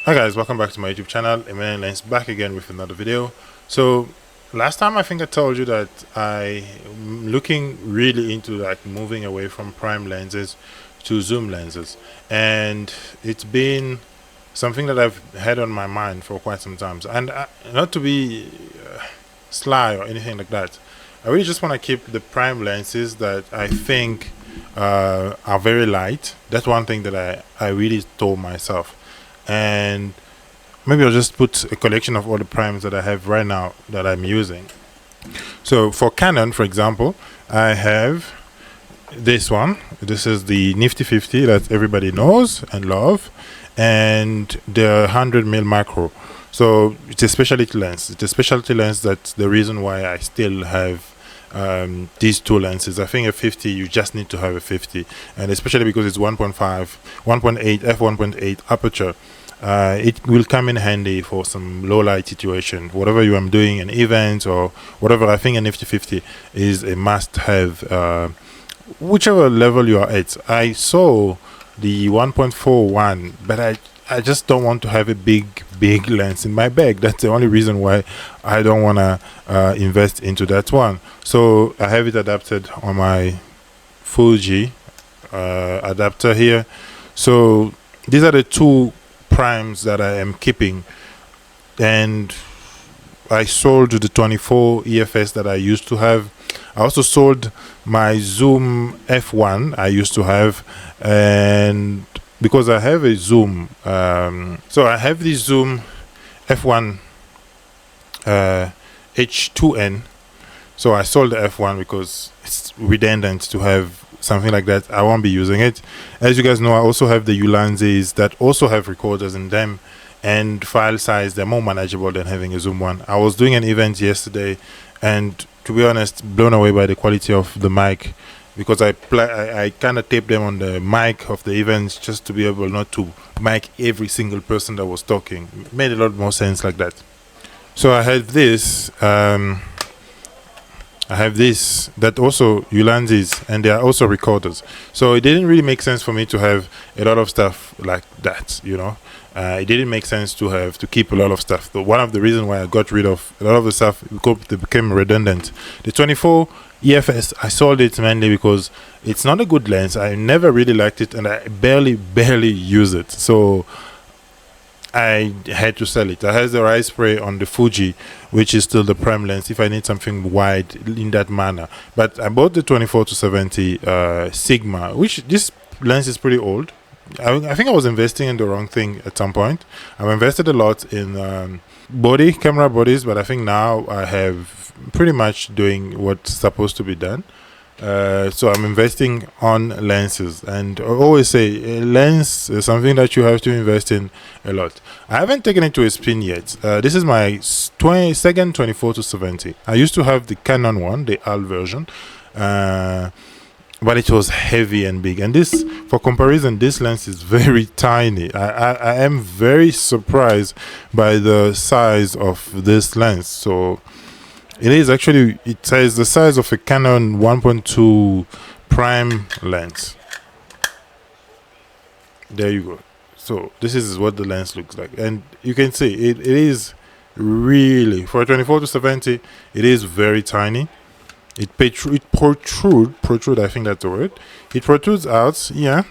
Hi guys, welcome back to my YouTube channel. Emmanuel Lens back again with another video. So last time I think I told you that I'm looking really into like moving away from prime lenses to zoom lenses, and it's been something that I've had on my mind for quite some time. And not to be sly or anything like that, I really just want to keep the prime lenses that I think are very light. That's one thing that I really told myself. And maybe I'll just put a collection of all the primes that I have right now that I'm using. So for Canon, for example, I have this one. This is the Nifty 50 that everybody knows and love, and the 100mm macro. So it's a specialty lens. It's a specialty lens. That's the reason why I still have these two lenses. I think a 50, you just need to have a 50, and especially because it's 1.5, 1.8, f1.8 aperture. It will come in handy for some low light situation, whatever you are doing in events or whatever. I think a Nifty 50 is a must have, whichever level you are at. I saw the 1.41, but I just don't want to have a big lens in my bag. That's the only reason why I don't want to invest into that one. So I have it adapted on my Fuji adapter here. So these are the two primes that I am keeping, and I sold the 24 EFS that I used to have. I also sold my Zoom F1 I used to have, and because I have a Zoom, so I have the Zoom F1 H2N. So I sold the F1 because it's redundant to have something like that. I won't be using it. As you guys know, I also have the Ulanzis that also have recorders in them, and file size, they're more manageable than having a Zoom one. I was doing an event yesterday, and to be honest, blown away by the quality of the mic, because I kind of taped them on the mic of the events just to be able not to mic every single person that was talking. It made a lot more sense like that. So I have this. I have this that also Ulanzis, and they are also recorders. So it didn't really make sense for me to have a lot of stuff like that, you know. It didn't make sense to keep a lot of stuff. So one of the reasons why I got rid of a lot of the stuff, because it became redundant. The 24 EFS, I sold it mainly because it's not a good lens. I never really liked it, and I barely use it. So I had to sell it. I have the rise spray on the Fuji, which is still the prime lens if I need something wide in that manner. But I bought the 24-70 Sigma, which this lens is pretty old. I think I was investing in the wrong thing at some point. I've invested a lot in camera bodies, but I think now I have pretty much doing what's supposed to be done. So I'm investing on lenses, and I always say a lens is something that you have to invest in a lot. I haven't taken it to a spin yet. This is my second 24-70. I used to have the Canon one, the AL version, but it was heavy and big. And this, for comparison, this lens is very tiny. I am very surprised by the size of this lens. So it is actually, it says the size of a Canon 1.2 prime lens. There you go. So this is what the lens looks like, and you can see it is really, for a 24-70, it is very tiny. It protrude, I think that's the word. It protrudes out, yeah,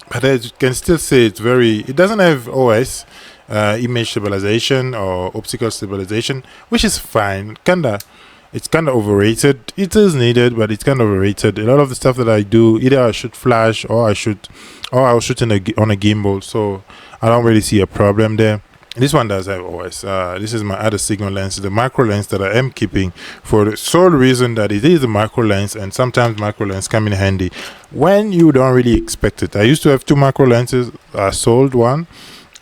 but as you can still see, it doesn't have OS, image stabilization or optical stabilization, which is fine. It's kind of overrated. It is needed, but it's kind of overrated. A lot of the stuff that I do, either I shoot flash or I'll shoot on a gimbal, so I don't really see a problem there. This one does have OS. This is my other Sigma lens, the macro lens that I am keeping for the sole reason that it is a macro lens, and sometimes macro lens come in handy when you don't really expect it. I used to have two macro lenses. I sold one,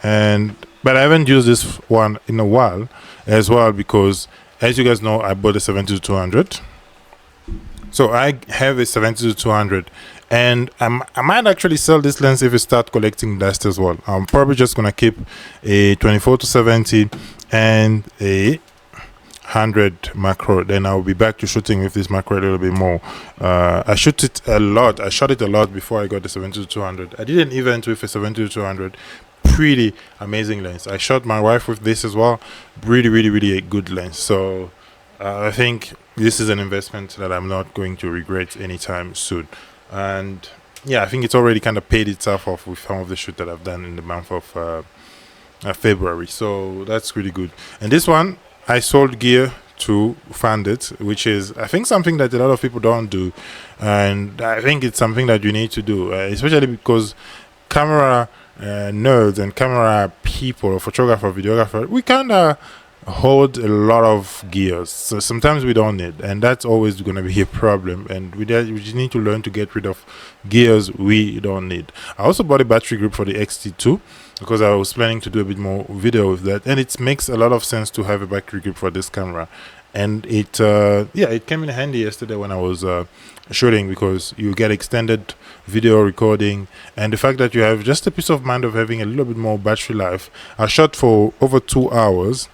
but I haven't used this one in a while as well, because as you guys know, I bought a 70-200. So I have a 70-200, and I might actually sell this lens if I start collecting dust as well. I'm probably just gonna keep a 24-70 and a 100 macro, then I'll be back to shooting with this macro a little bit more. I shot it a lot before I got the 70-200. I did an event with a 70-200, pretty amazing lens. I shot my wife with this as well, really a good lens. So I think this is an investment that I'm not going to regret anytime soon. And yeah, I think it's already kind of paid itself off with some of the shoot that I've done in the month of February. So that's really good. And this one, I sold gear to fund it, which is, I think, something that a lot of people don't do. And I think it's something that you need to do, especially because camera nerds and camera people, or photographer, videographer, we kind of hold a lot of gears, so sometimes we don't need, and that's always going to be a problem. And we just need to learn to get rid of gears we don't need. I also bought a battery grip for the XT2 because I was planning to do a bit more video with that, and it makes a lot of sense to have a battery grip for this camera. And it it came in handy yesterday when I was shooting, because you get extended video recording, and the fact that you have just a peace of mind of having a little bit more battery life. I shot for over 2 hours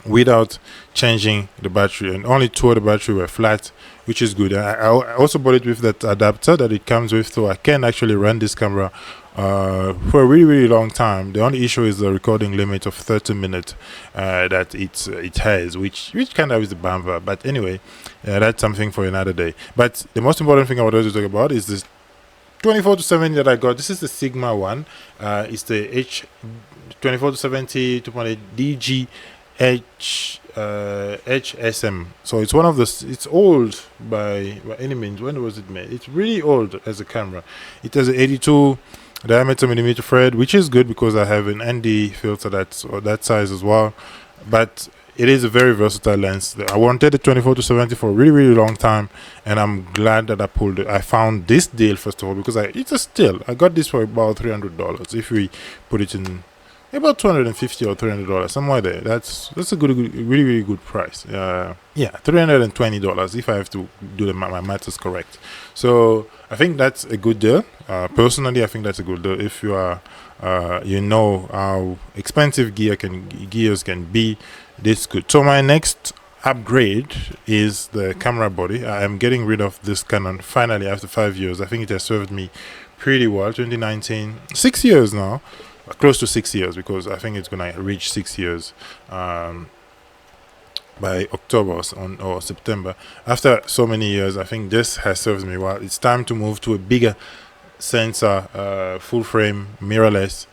without changing the battery, and only 2 of the battery were flat, which is good. I also bought it with that adapter that it comes with, so I can actually run this camera for a really long time. The only issue is the recording limit of 30 minutes that it has, which kind of is a bummer. But anyway, that's something for another day. But the most important thing I wanted to talk about is this 24-70 that I got. This is the Sigma one. It's the H24-70 2.8 DG HSM. So it's one of the, it's old by any means. When was it made? It's really old as a camera. It has an 82 diameter millimeter thread, which is good because I have an ND filter that's that size as well. But it is a very versatile lens. I wanted the 24-70 for a really long time, and I'm glad that I pulled it. I found this deal first of all because it's a steal. I got this for about $300. If we put it in about $250 or $300, somewhere there. That's a good really good price. Yeah, $320 if I have to do my math is correct. So I think that's a good deal. Personally, I think that's a good deal if you are you know how expensive gears can be. This good. So my next upgrade is the camera body. I am getting rid of this Canon finally after 5 years. I think it has served me pretty well. 2019, 6 years now. Close to 6 years, because I think it's gonna reach 6 years by October or September. After so many years, I think this has served me well. It's time to move to a bigger sensor, full frame, mirrorless.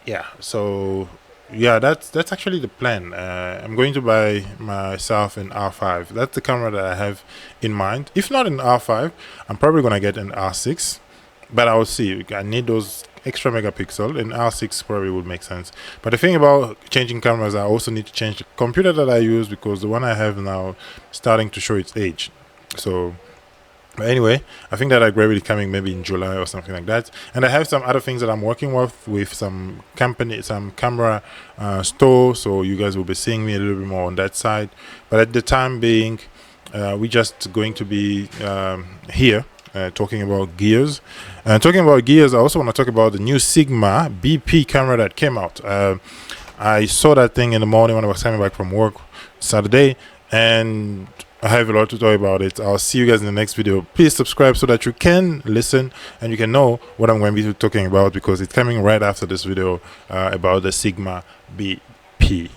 Yeah, so yeah, that's actually the plan. I'm going to buy myself an R5. That's the camera that I have in mind. If not an R5, I'm probably gonna get an R6, but I will see. I need those extra megapixel, and R6 probably would make sense. But the thing about changing cameras, I also need to change the computer that I use, because the one I have now is starting to show its age. So but anyway, I think that upgrade will be coming maybe in July or something like that. And I have some other things that I'm working with some camera store, so you guys will be seeing me a little bit more on that side. But at the time being, we're just going to be here talking about gears. And talking about gears, I also want to talk about the new Sigma BP camera that came out. I saw that thing in the morning when I was coming back from work Saturday, and I have a lot to talk about it. I'll see you guys in the next video. Please subscribe so that you can listen and you can know what I'm going to be talking about, because it's coming right after this video about the Sigma BP.